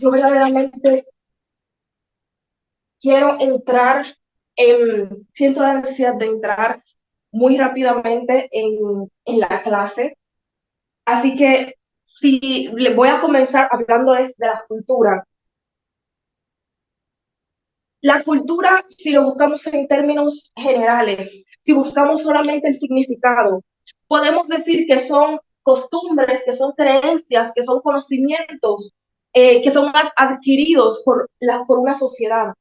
Yo verdaderamente quiero entrar siento la necesidad de entrar muy rápidamente en la clase. Así que si le voy a comenzar hablando de la cultura. La cultura, si lo buscamos en términos generales, si buscamos solamente el significado, podemos decir que son costumbres, que son creencias, que son conocimientos, que son adquiridos por una sociedad.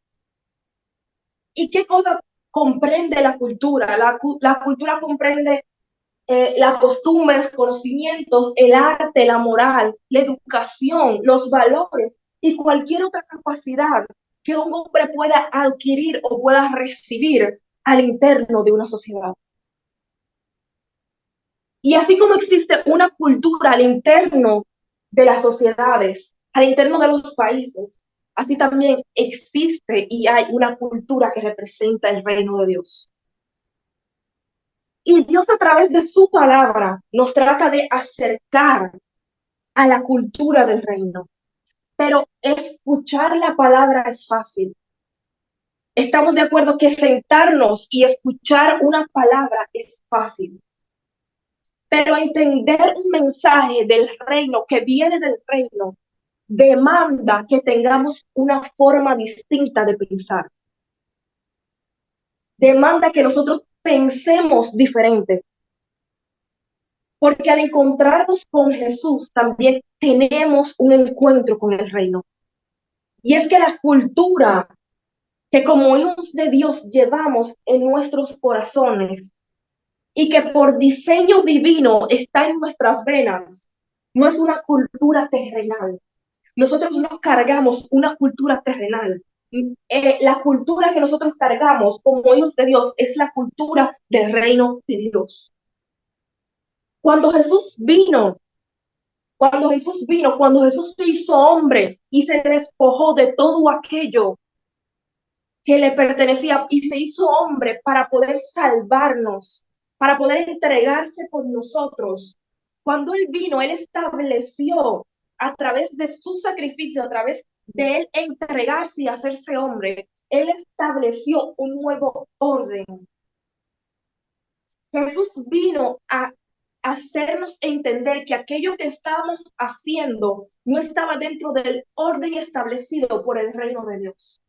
¿Y qué cosa comprende la cultura? La cultura comprende las costumbres, conocimientos, el arte, la moral, la educación, los valores y cualquier otra capacidad que un hombre pueda adquirir o pueda recibir al interno de una sociedad. Y así como existe una cultura al interno de las sociedades, al interno de los países, así también existe y hay una cultura que representa el reino de Dios. Y Dios a través de su palabra nos trata de acercar a la cultura del reino. Pero escuchar la palabra es fácil. Estamos de acuerdo que sentarnos y escuchar una palabra es fácil. Pero entender un mensaje del reino que viene del reino demanda que tengamos una forma distinta de pensar. Demanda que nosotros pensemos diferente. Porque al encontrarnos con Jesús también tenemos un encuentro con el reino. Y es que la cultura que como hijos de Dios llevamos en nuestros corazones y que por diseño divino está en nuestras venas, no es una cultura terrenal. Nosotros nos cargamos una cultura terrenal. La cultura que nosotros cargamos como hijos de Dios es la cultura del reino de Dios. Cuando Jesús vino, cuando Jesús se hizo hombre y se despojó de todo aquello que le pertenecía y se hizo hombre para poder salvarnos, para poder entregarse por nosotros. Cuando Él vino, Él estableció a través de su sacrificio, a través de Él entregarse y hacerse hombre, Él estableció un nuevo orden. Jesús vino a hacernos entender que aquello que estábamos haciendo no estaba dentro del orden establecido por el reino de Dios.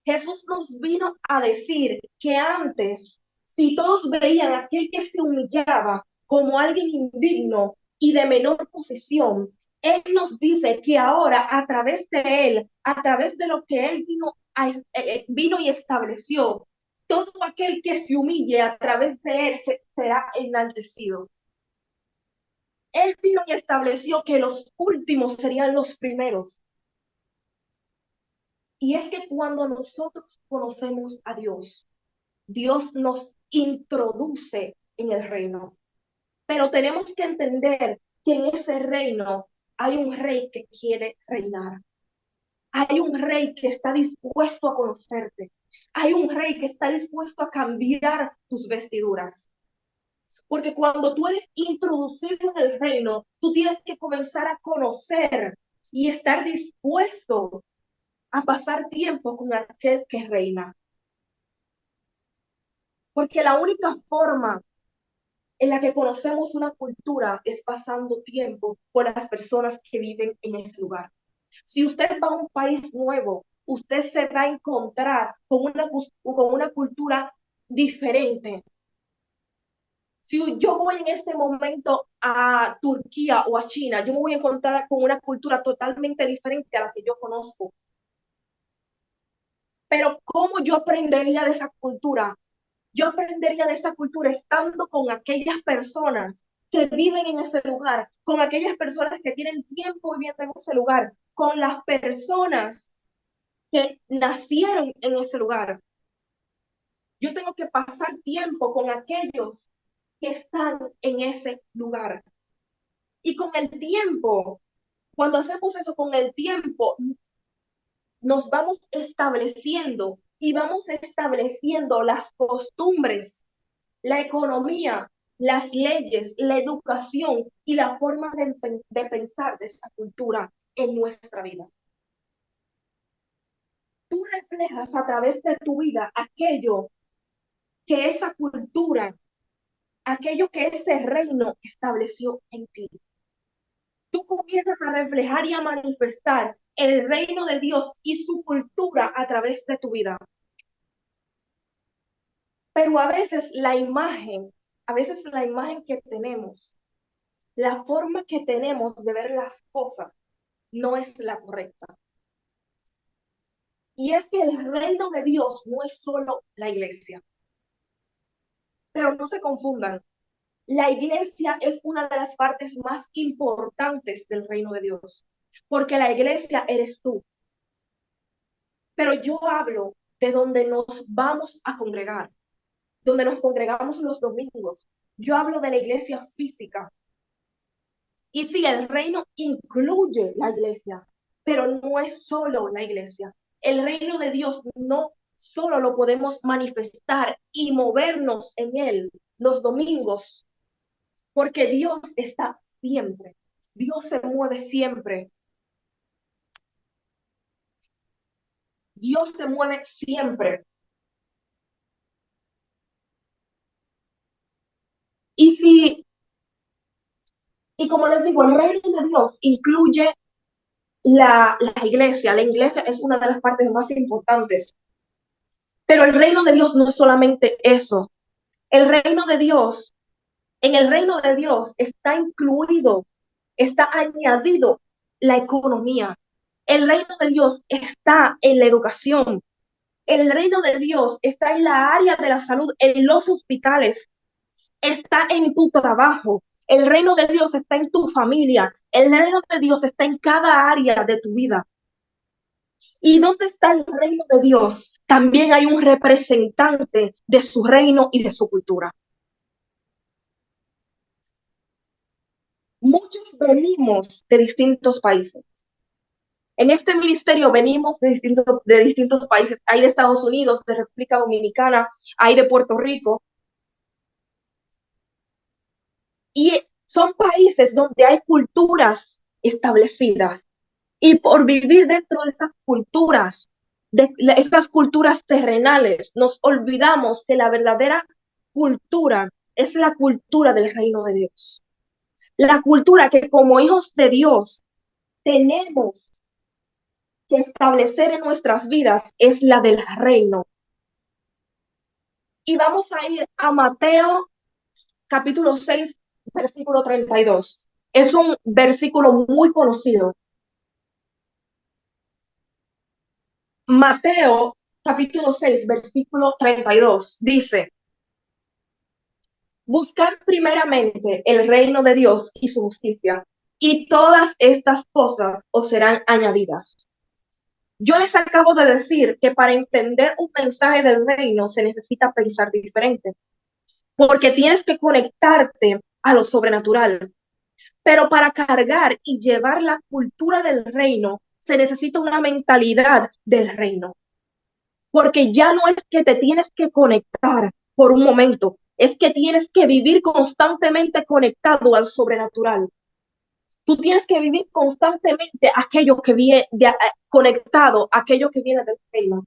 Jesús nos vino a decir que antes, si todos veían a aquel que se humillaba como alguien indigno y de menor posición, Él nos dice que ahora a través de Él, a través de lo que Él vino y estableció, todo aquel que se humille a través de Él será enaltecido. Él vino y estableció que los últimos serían los primeros. Y es que cuando nosotros conocemos a Dios, Dios nos introduce en el reino. Pero tenemos que entender que en ese reino hay un rey que quiere reinar. Hay un rey que está dispuesto a conocerte. Hay un rey que está dispuesto a cambiar tus vestiduras. Porque cuando tú eres introducido en el reino, tú tienes que comenzar a conocer y estar dispuesto a pasar tiempo con aquel que reina. Porque la única forma en la que conocemos una cultura es pasando tiempo con las personas que viven en ese lugar. Si usted va a un país nuevo, usted se va a encontrar con una cultura diferente. Si yo voy en este momento a Turquía o a China, yo me voy a encontrar con una cultura totalmente diferente a la que yo conozco. Pero ¿cómo yo aprendería de esa cultura? Yo aprendería de esa cultura estando con aquellas personas que viven en ese lugar, con aquellas personas que tienen tiempo viviendo en ese lugar, con las personas que nacieron en ese lugar. Yo tengo que pasar tiempo con aquellos que están en ese lugar. Y con el tiempo, cuando hacemos eso con el tiempo, nos vamos estableciendo y vamos estableciendo las costumbres, la economía, las leyes, la educación y la forma de pensar de esa cultura. en nuestra vida. Tú reflejas a través de tu vida aquello que esa cultura, aquello que ese reino estableció en ti. Tú comienzas a reflejar y a manifestar el reino de Dios y su cultura a través de tu vida. Pero a veces la imagen que tenemos, la forma que tenemos de ver las cosas no es la correcta. Y es que el reino de Dios no es solo la iglesia. Pero no se confundan. La iglesia es una de las partes más importantes del reino de Dios, porque la iglesia eres tú. Pero yo hablo de donde nos vamos a congregar, donde nos congregamos los domingos. Yo hablo de la iglesia física. Y sí, el reino incluye la iglesia, pero no es solo la iglesia. El reino de Dios no solo lo podemos manifestar y movernos en él los domingos, porque Dios está siempre. Dios se mueve siempre. Dios se mueve siempre. Y si, y como les digo, el reino de Dios incluye la iglesia. La iglesia es una de las partes más importantes. Pero el reino de Dios no es solamente eso. El reino de Dios, en el reino de Dios está incluido, está añadido la economía. El reino de Dios está en la educación. El reino de Dios está en la área de la salud, en los hospitales, está en tu trabajo. El reino de Dios está en tu familia. El reino de Dios está en cada área de tu vida. ¿Y dónde está el reino de Dios? También hay un representante de su reino y de su cultura. Muchos venimos de distintos países. En este ministerio venimos de distintos países. Hay de Estados Unidos, de República Dominicana, hay de Puerto Rico. Y son países donde hay culturas establecidas. Y por vivir dentro de esas culturas terrenales, nos olvidamos que la verdadera cultura es la cultura del reino de Dios. La cultura que como hijos de Dios tenemos que establecer en nuestras vidas es la del reino. Y vamos a ir a Mateo capítulo 6, versículo 32. Es un versículo muy conocido. Mateo capítulo 6, versículo 32 dice: buscad primeramente el reino de Dios y su justicia, y todas estas cosas os serán añadidas. Yo les acabo de decir que para entender un mensaje del reino se necesita pensar diferente, porque tienes que conectarte a lo sobrenatural. Pero para cargar y llevar la cultura del reino se necesita una mentalidad del reino. Porque ya no es que te tienes que conectar por un momento, es que tienes que vivir constantemente conectado al sobrenatural. Tú tienes que vivir constantemente aquello que viene conectado, aquello que viene del reino.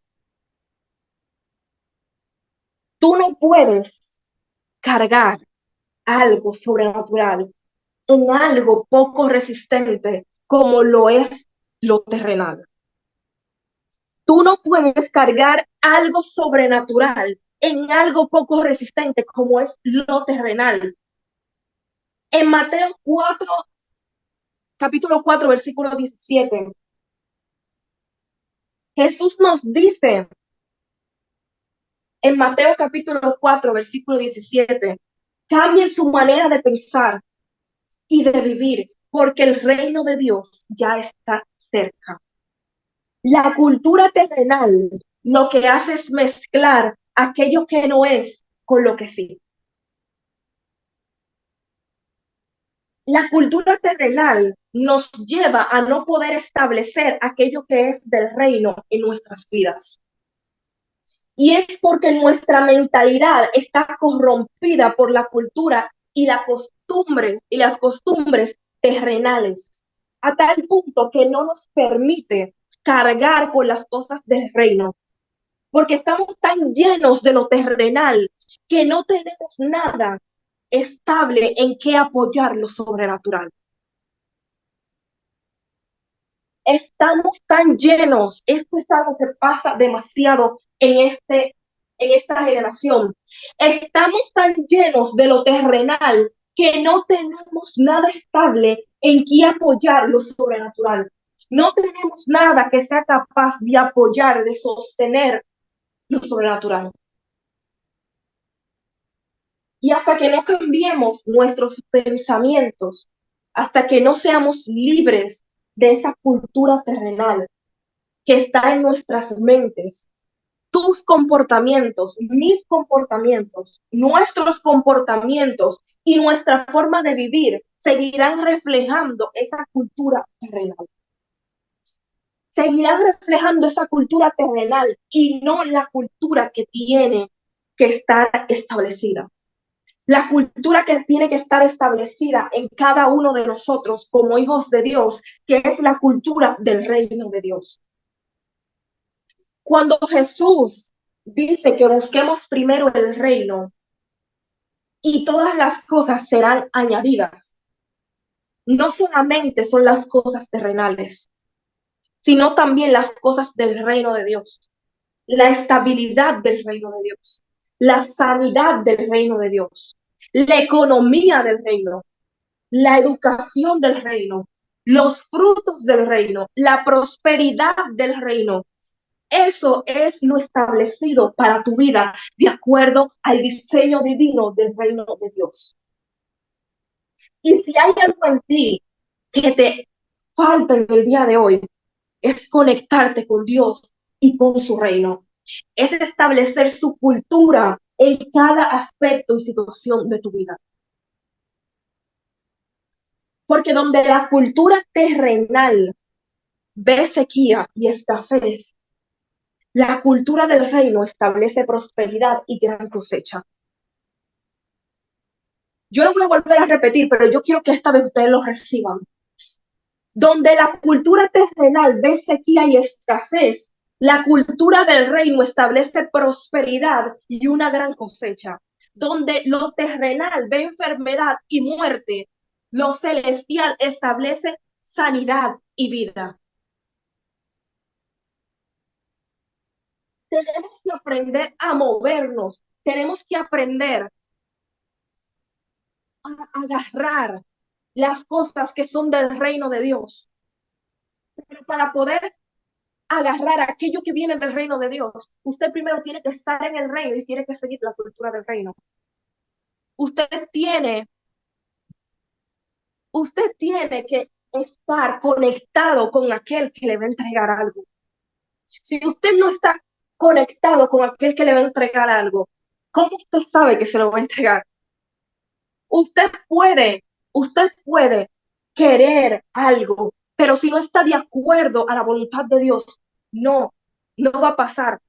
Tú no puedes cargar algo sobrenatural en algo poco resistente como lo es lo terrenal. Tú no puedes cargar algo sobrenatural en algo poco resistente como es lo terrenal. En Mateo 4, capítulo 4, versículo 17, Jesús nos dice, en Mateo capítulo 4, versículo 17, cambien su manera de pensar y de vivir, porque el reino de Dios ya está cerca. La cultura terrenal lo que hace es mezclar aquello que no es con lo que sí. La cultura terrenal nos lleva a no poder establecer aquello que es del reino en nuestras vidas. Y es porque nuestra mentalidad está corrompida por la cultura y la costumbre y las costumbres terrenales. a tal punto que no nos permite cargar con las cosas del reino, porque estamos tan llenos de lo terrenal que no tenemos nada estable en que apoyar lo sobrenatural. Estamos tan llenos, esto es algo que pasa demasiado en esta generación. Estamos tan llenos de lo terrenal que no tenemos nada estable en que apoyar lo sobrenatural. No tenemos nada que sea capaz de apoyar, de sostener lo sobrenatural. Y hasta que no cambiemos nuestros pensamientos, hasta que no seamos libres de esa cultura terrenal que está en nuestras mentes, tus comportamientos, mis comportamientos, nuestros comportamientos y nuestra forma de vivir seguirán reflejando esa cultura terrenal. Seguirán reflejando esa cultura terrenal y no la cultura que tiene que estar establecida. La cultura que tiene que estar establecida en cada uno de nosotros como hijos de Dios, que es la cultura del reino de Dios. Cuando Jesús dice que busquemos primero el reino y todas las cosas serán añadidas, no solamente son las cosas terrenales, sino también las cosas del reino de Dios, la estabilidad del reino de Dios, la sanidad del reino de Dios, la economía del reino, la educación del reino, los frutos del reino, la prosperidad del reino. Eso es lo establecido para tu vida de acuerdo al diseño divino del reino de Dios. Y si hay algo en ti que te falta en el día de hoy, es conectarte con Dios y con su reino. Es establecer su cultura en cada aspecto y situación de tu vida. Porque donde la cultura terrenal ve sequía y escasez, la cultura del reino establece prosperidad y gran cosecha. Yo lo voy a volver a repetir, pero yo quiero que esta vez ustedes lo reciban. Donde la cultura terrenal ve sequía y escasez, la cultura del reino establece prosperidad y una gran cosecha. Donde lo terrenal ve enfermedad y muerte, lo celestial establece sanidad y vida. Tenemos que aprender a movernos, tenemos que aprender a agarrar las cosas que son del reino de Dios. Pero para poder agarrar aquello que viene del reino de Dios, usted primero tiene que estar en el reino y tiene que seguir la cultura del reino. Usted tiene, usted tiene que estar conectado con aquel que le va a entregar algo. Si usted no está conectado con aquel que le va a entregar algo, ¿cómo usted sabe que se lo va a entregar? Usted puede querer algo, pero si no está de acuerdo a la voluntad de Dios, no, no va a pasar.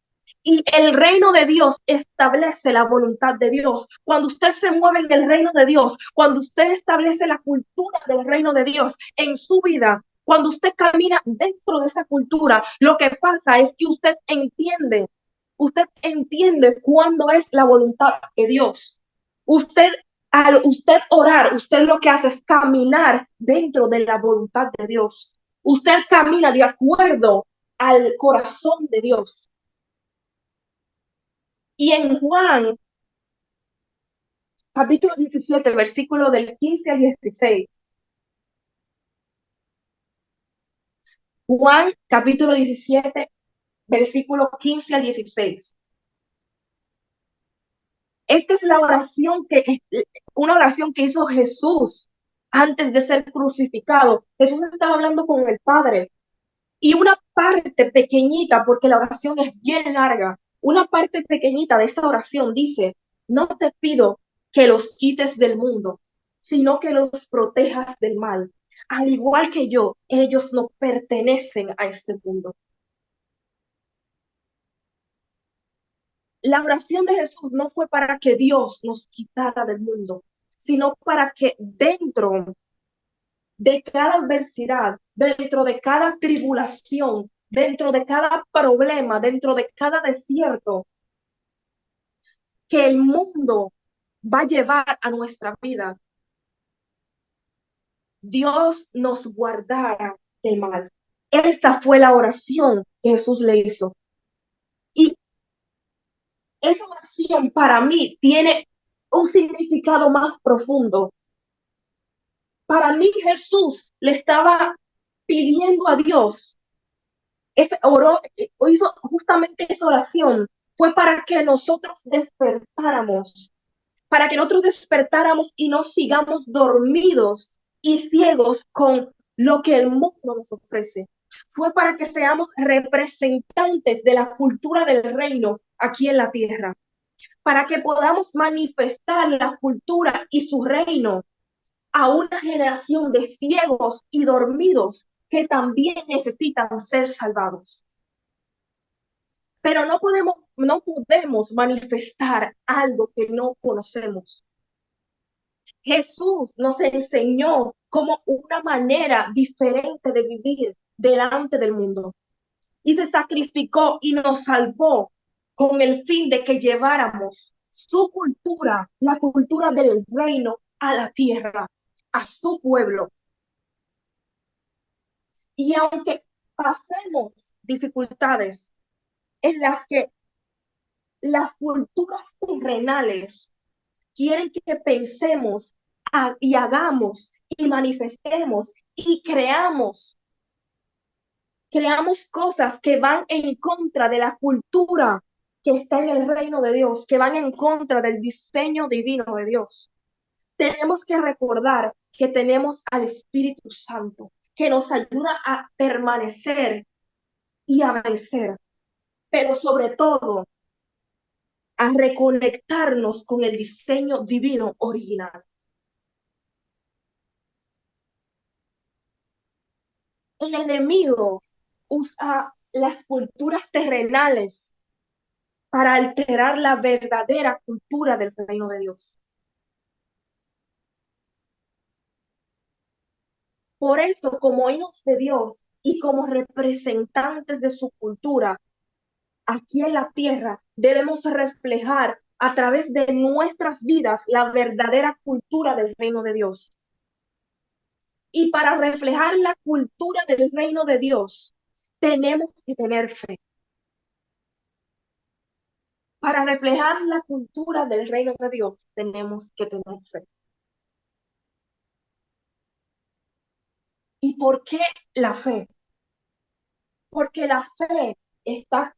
Y el reino de Dios establece la voluntad de Dios. Cuando usted se mueve en el reino de Dios, cuando usted establece la cultura del reino de Dios en su vida, cuando usted camina dentro de esa cultura, lo que pasa es que usted entiende cuándo es la voluntad de Dios. Usted, al usted orar, usted lo que hace es caminar dentro de la voluntad de Dios. Usted camina de acuerdo al corazón de Dios. Y en Juan, capítulo 17, versículo del 15 al 16. Juan, capítulo 17, versículo 15 al 16. Esta es la oración una oración que hizo Jesús antes de ser crucificado. Jesús estaba hablando con el Padre. Y una parte pequeñita, porque la oración es bien larga, una parte pequeñita de esa oración dice, no te pido que los quites del mundo, sino que los protejas del mal. Al igual que yo, ellos no pertenecen a este mundo. La oración de Jesús no fue para que Dios nos quitara del mundo, sino para que dentro de cada adversidad, dentro de cada tribulación, dentro de cada problema, dentro de cada desierto que el mundo va a llevar a nuestra vida, Dios nos guardará del mal. Esta fue la oración que Jesús le hizo. Y esa oración para mí tiene un significado más profundo. Para mí Jesús le estaba pidiendo a Dios, oró, hizo justamente esa oración, fue para que nosotros despertáramos y no sigamos dormidos y ciegos con lo que el mundo nos ofrece. Fue para que seamos representantes de la cultura del reino aquí en la tierra, para que podamos manifestar la cultura y su reino a una generación de ciegos y dormidos que también necesitan ser salvados. Pero no podemos manifestar algo que no conocemos. Jesús nos enseñó como una manera diferente de vivir delante del mundo y se sacrificó y nos salvó con el fin de que lleváramos su cultura, la cultura del reino a la tierra, a su pueblo. Y aunque pasemos dificultades en las que las culturas terrenales quieren que pensemos y hagamos y manifestemos y creamos cosas que van en contra de la cultura que está en el reino de Dios, que van en contra del diseño divino de Dios. Tenemos que recordar que tenemos al Espíritu Santo, que nos ayuda a permanecer y a vencer, pero sobre todo a reconectarnos con el diseño divino original. El enemigo usa las culturas terrenales para alterar la verdadera cultura del reino de Dios. Por eso, como hijos de Dios y como representantes de su cultura, aquí en la tierra debemos reflejar a través de nuestras vidas la verdadera cultura del reino de Dios. Y para reflejar la cultura del reino de Dios, tenemos que tener fe. Para reflejar la cultura del reino de Dios, tenemos que tener fe. ¿Y por qué la fe? Porque la fe está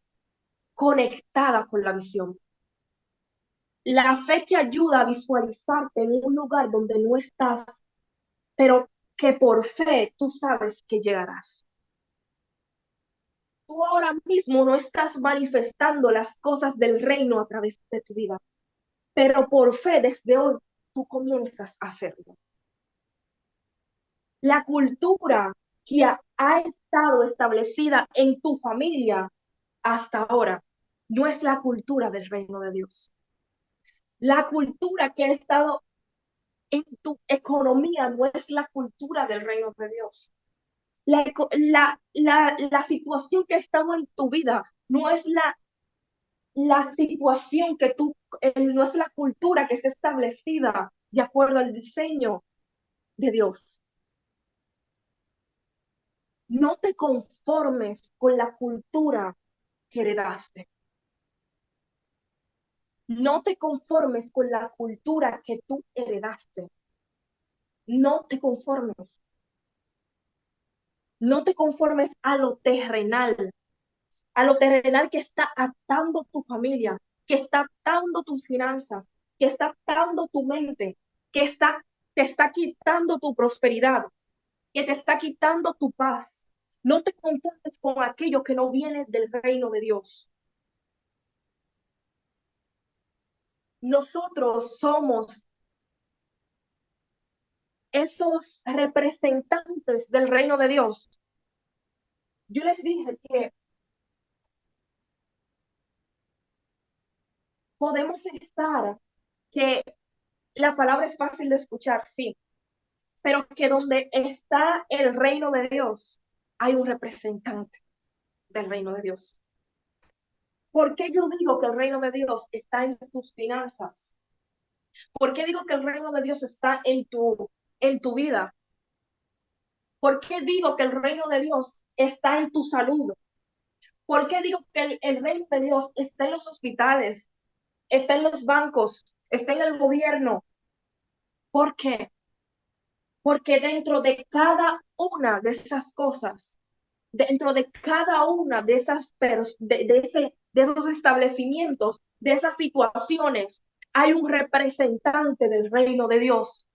conectada con la visión. La fe te ayuda a visualizarte en un lugar donde no estás, pero que por fe tú sabes que llegarás. Tú ahora mismo no estás manifestando las cosas del reino a través de tu vida, pero por fe desde hoy tú comienzas a hacerlo. La cultura que ha estado establecida en tu familia hasta ahora no es la cultura del reino de Dios. La cultura que ha estado en tu economía no es la cultura del reino de Dios. La situación que ha estado en tu vida no es la situación que no es la cultura que está establecida de acuerdo al diseño de Dios. No te conformes con la cultura que heredaste. No te conformes con la cultura que tú heredaste. No te conformes. No te conformes a lo terrenal que está atando tu familia, que está atando tus finanzas, que está atando tu mente, te está quitando tu prosperidad, que te está quitando tu paz. No te conformes con aquello que no viene del reino de Dios. Nosotros somos esos representantes del reino de Dios. Yo les dije que podemos estar, que la palabra es fácil de escuchar, sí, pero que donde está el reino de Dios, hay un representante del reino de Dios. ¿Por qué yo digo que el reino de Dios está en tus finanzas? ¿Por qué digo que el reino de Dios está en tu vida? ¿Por qué digo que el reino de Dios está en tu salud? ¿Por qué digo que el reino de Dios está en los hospitales, está en los bancos, está en el gobierno? ¿Por qué? Porque dentro de cada una de esas cosas, dentro de cada una de esas de esos establecimientos, de esas situaciones, hay un representante del reino de Dios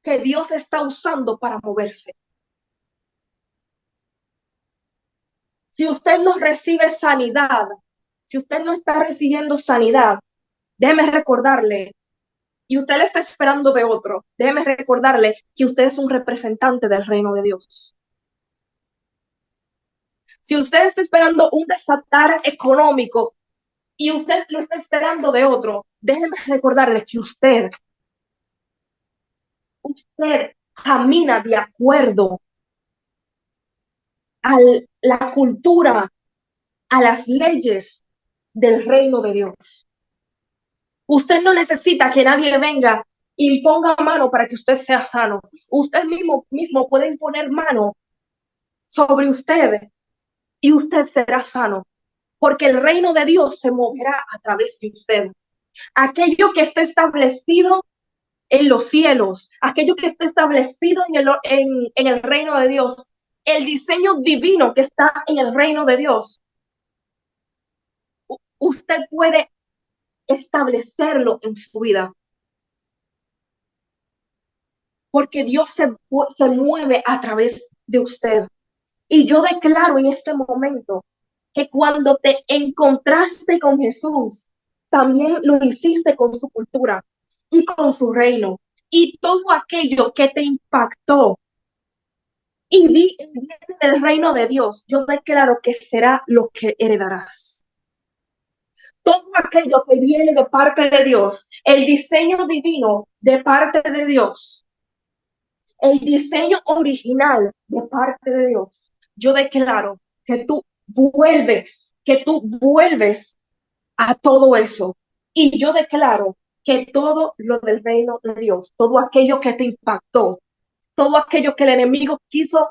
que Dios está usando para moverse. Si usted no recibe sanidad, si usted no está recibiendo sanidad, déjeme recordarle, y usted le está esperando de otro, déjeme recordarle que usted es un representante del reino de Dios. Si usted está esperando un desatar económico y usted lo está esperando de otro, déjeme recordarle que usted camina de acuerdo a la cultura, a las leyes del reino de Dios. Usted no necesita que nadie venga y ponga mano para que usted sea sano. Usted mismo puede imponer mano sobre usted y usted será sano, porque el reino de Dios se moverá a través de usted. Aquello que esté establecido en los cielos, aquello que está establecido en el reino de Dios, el diseño divino que está en el reino de Dios, usted puede establecerlo en su vida. Porque Dios se mueve a través de usted. Y yo declaro en este momento que cuando te encontraste con Jesús, también lo hiciste con su cultura y con su reino. Y todo aquello que te impactó y viene del reino de Dios, yo declaro que será lo que heredarás. Todo aquello que viene de parte de Dios, el diseño divino de parte de Dios, el diseño original de parte de Dios, yo declaro que tú vuelves a todo eso. Y yo declaro que todo lo del reino de Dios, todo aquello que te impactó, todo aquello que el enemigo quiso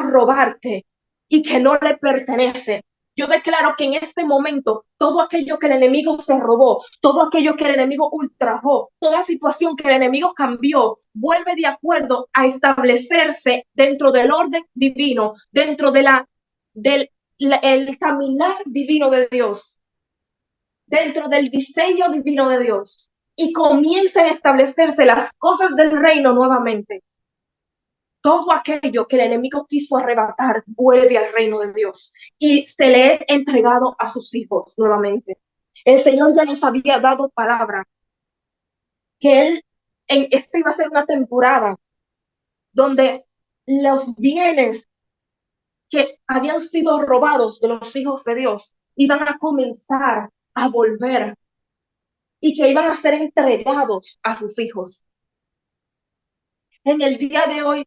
robarte y que no le pertenece. Yo declaro que en este momento todo aquello que el enemigo se robó, todo aquello que el enemigo ultrajó, toda situación que el enemigo cambió, vuelve de acuerdo a establecerse dentro del orden divino, dentro del el caminar divino de Dios, dentro del diseño divino de Dios, y comiencen a establecerse las cosas del reino nuevamente. Todo aquello que el enemigo quiso arrebatar vuelve al reino de Dios y se le ha entregado a sus hijos nuevamente. El Señor ya nos había dado palabra que esta iba a ser una temporada donde los bienes que habían sido robados de los hijos de Dios iban a comenzar a volver y que iban a ser entregados a sus hijos. En el día de hoy,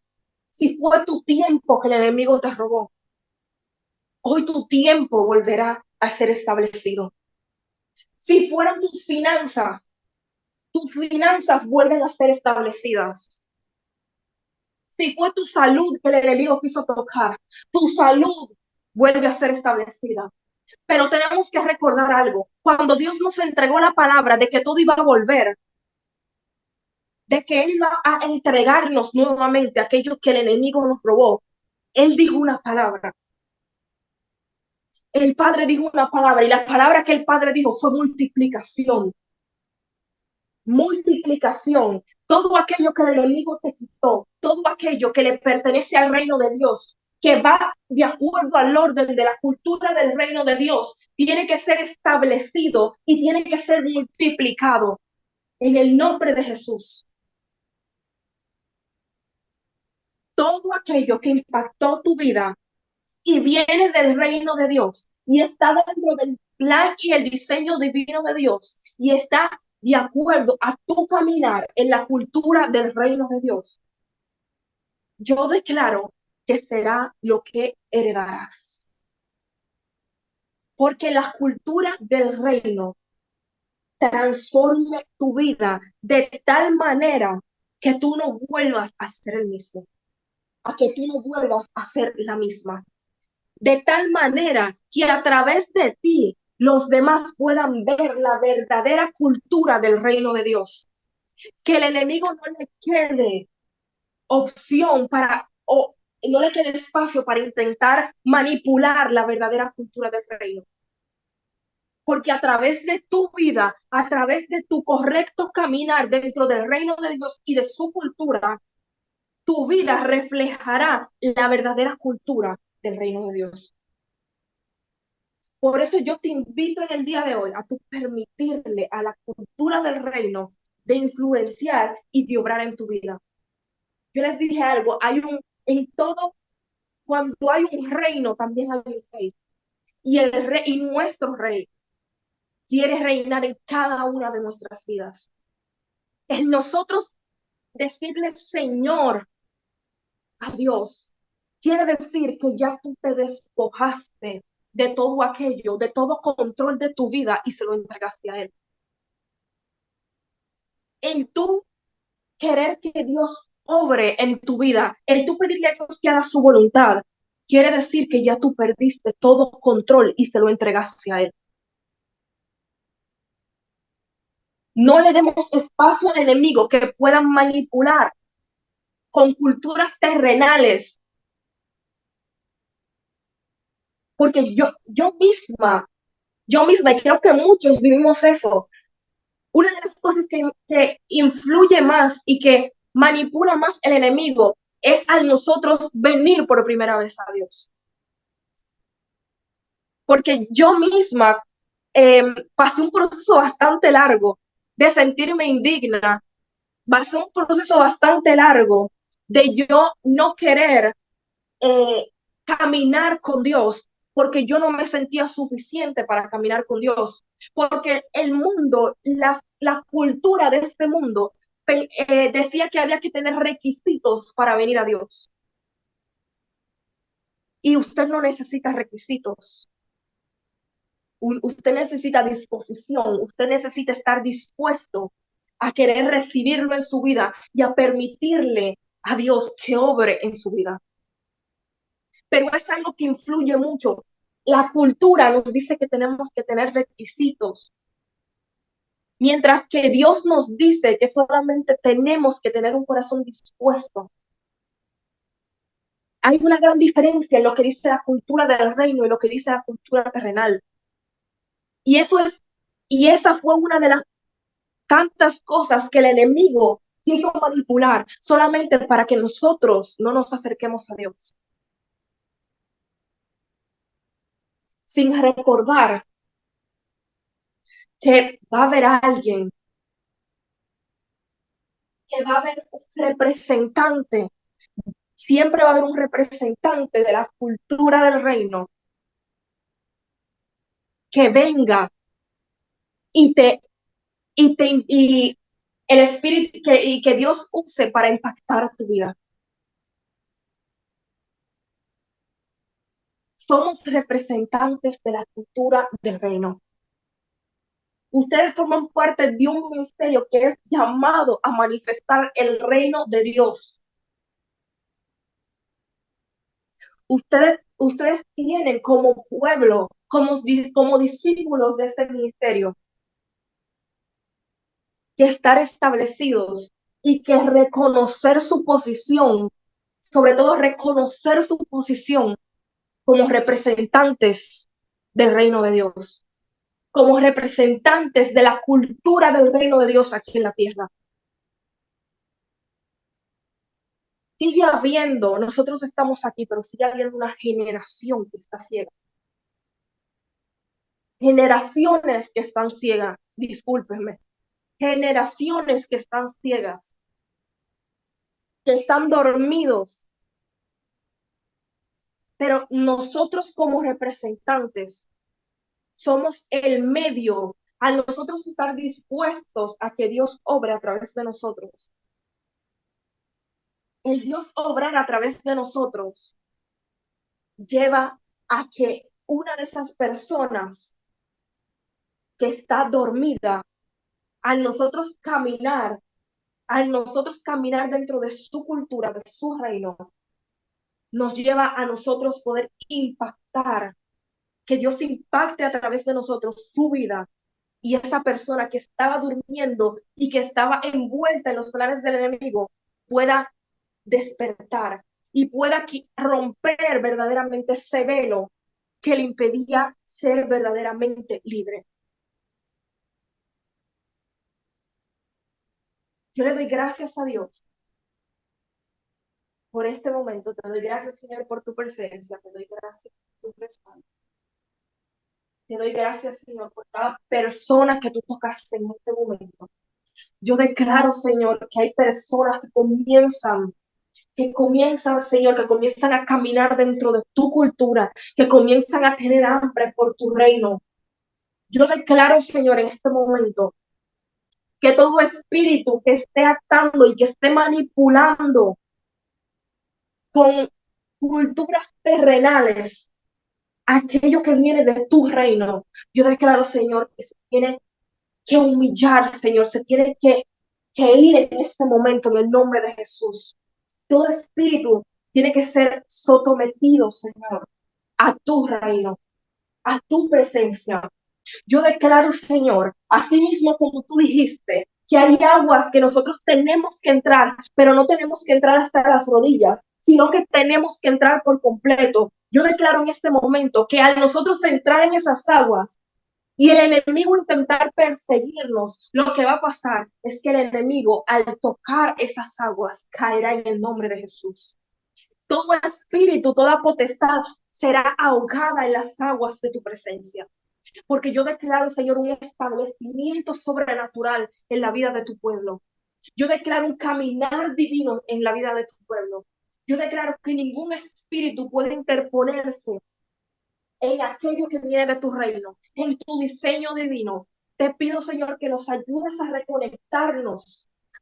si fue tu tiempo que el enemigo te robó, hoy tu tiempo volverá a ser establecido. Si fueron tus finanzas vuelven a ser establecidas. Si fue tu salud que el enemigo quiso tocar, tu salud vuelve a ser establecida. Pero tenemos que recordar algo. Cuando Dios nos entregó la palabra de que todo iba a volver, de que Él iba a entregarnos nuevamente aquello que el enemigo nos robó, Él dijo una palabra. El Padre dijo una palabra y la palabra que el Padre dijo fue multiplicación. Multiplicación. Todo aquello que el enemigo te quitó, todo aquello que le pertenece al reino de Dios, que va de acuerdo al orden de la cultura del reino de Dios, tiene que ser establecido y tiene que ser multiplicado en el nombre de Jesús. Todo aquello que impactó tu vida y viene del reino de Dios y está dentro del plan y el diseño divino de Dios y está de acuerdo a tu caminar en la cultura del reino de Dios, yo declaro que será lo que heredarás. Porque la cultura del reino transforme tu vida de tal manera que tú no vuelvas a ser el mismo, a que tú no vuelvas a ser la misma. De tal manera que a través de ti los demás puedan ver la verdadera cultura del reino de Dios. Que el enemigo no le quede opción para, o no le quede espacio para intentar manipular la verdadera cultura del reino. Porque a través de tu vida, a través de tu correcto caminar dentro del reino de Dios y de su cultura, tu vida reflejará la verdadera cultura del reino de Dios. Por eso yo te invito en el día de hoy a tu permitirle a la cultura del reino de influenciar y de obrar en tu vida. Yo les dije algo, en todo, cuando hay un reino, también hay un rey. Y nuestro rey quiere reinar en cada una de nuestras vidas. En nosotros decirle Señor a Dios, quiere decir que ya tú te despojaste de todo aquello, de todo control de tu vida y se lo entregaste a Él. El tú querer que Dios obre en tu vida, el tú pedirle a Dios que haga su voluntad, quiere decir que ya tú perdiste todo control y se lo entregaste a Él. No le demos espacio al enemigo que puedan manipular con culturas terrenales. Porque yo misma, y creo que muchos vivimos eso. Una de las cosas que influye más y que manipula más el enemigo es al nosotros venir por primera vez a Dios. Porque yo misma pasé un proceso bastante largo de sentirme indigna, pasé un proceso bastante largo de yo no querer caminar con Dios, porque yo no me sentía suficiente para caminar con Dios, porque el mundo, la cultura de este mundo decía que había que tener requisitos para venir a Dios. Y usted no necesita requisitos. Usted necesita disposición, usted necesita estar dispuesto a querer recibirlo en su vida y a permitirle a Dios que obre en su vida. Pero es algo que influye mucho. La cultura nos dice que tenemos que tener requisitos, mientras que Dios nos dice que solamente tenemos que tener un corazón dispuesto. Hay una gran diferencia en lo que dice la cultura del reino y lo que dice la cultura terrenal. Y esa fue una de las tantas cosas que el enemigo quiso manipular solamente para que nosotros no nos acerquemos a Dios. Sin recordar que va a haber alguien, que va a haber un representante, siempre va a haber un representante de la cultura del reino que venga y y el espíritu que Dios use para impactar tu vida. Somos representantes de la cultura del reino. Ustedes forman parte de un ministerio que es llamado a manifestar el reino de Dios. Ustedes tienen como pueblo, como discípulos de este ministerio, que estar establecidos y que reconocer su posición, sobre todo reconocer su posición como representantes del reino de Dios, como representantes de la cultura del reino de Dios aquí en la tierra. Sigue habiendo, nosotros estamos aquí, pero sigue habiendo una generación que está ciega. Generaciones que están ciegas, discúlpenme. Generaciones que están ciegas, que están dormidos. Pero nosotros como representantes somos el medio Al nosotros estar dispuestos a que Dios obre a través de nosotros, el Dios obrar a través de nosotros lleva a que una de esas personas que está dormida, al nosotros caminar dentro de su cultura, de su reino, nos lleva a nosotros poder impactar, que Dios impacte a través de nosotros su vida y esa persona que estaba durmiendo y que estaba envuelta en los planes del enemigo pueda despertar y pueda romper verdaderamente ese velo que le impedía ser verdaderamente libre. Yo le doy gracias a Dios por este momento. Te doy gracias, Señor, por tu presencia. Te doy gracias por tu respaldo. Te doy gracias, Señor, por cada persona que tú tocaste en este momento. Yo declaro, Señor, que hay personas que comienzan, Señor, que comienzan a caminar dentro de tu cultura, que comienzan a tener hambre por tu reino. Yo declaro, Señor, en este momento, que todo espíritu que esté atando y que esté manipulando con culturas terrenales, aquello que viene de tu reino, yo declaro, Señor, que se tiene que humillar, Señor, se tiene que ir en este momento en el nombre de Jesús. Todo espíritu tiene que ser sometido, Señor, a tu reino, a tu presencia. Yo declaro, Señor, así mismo como tú dijiste, que hay aguas que nosotros tenemos que entrar, pero no tenemos que entrar hasta las rodillas, sino que tenemos que entrar por completo. Yo declaro en este momento que al nosotros entrar en esas aguas y el enemigo intentar perseguirnos, lo que va a pasar es que el enemigo, al tocar esas aguas, caerá en el nombre de Jesús. Todo espíritu, toda potestad será ahogada en las aguas de tu presencia. Porque yo declaro, Señor, un establecimiento sobrenatural en la vida de tu pueblo. Yo declaro un caminar divino en la vida de tu pueblo. Yo declaro que ningún espíritu puede interponerse en aquello que viene de tu reino, en tu diseño divino. Te pido, Señor, que nos ayudes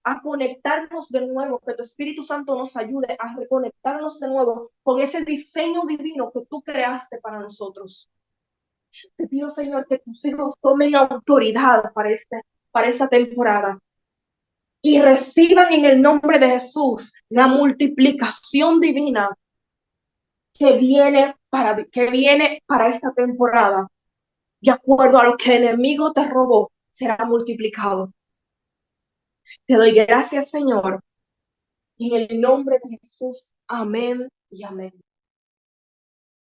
a conectarnos de nuevo, que tu Espíritu Santo nos ayude a reconectarnos de nuevo con ese diseño divino que tú creaste para nosotros. Te pido, Señor, que tus hijos tomen autoridad para esta temporada y reciban en el nombre de Jesús la multiplicación divina que viene para esta temporada. De acuerdo a lo que el enemigo te robó, será multiplicado. Te doy gracias, Señor, en el nombre de Jesús. Amén y amén.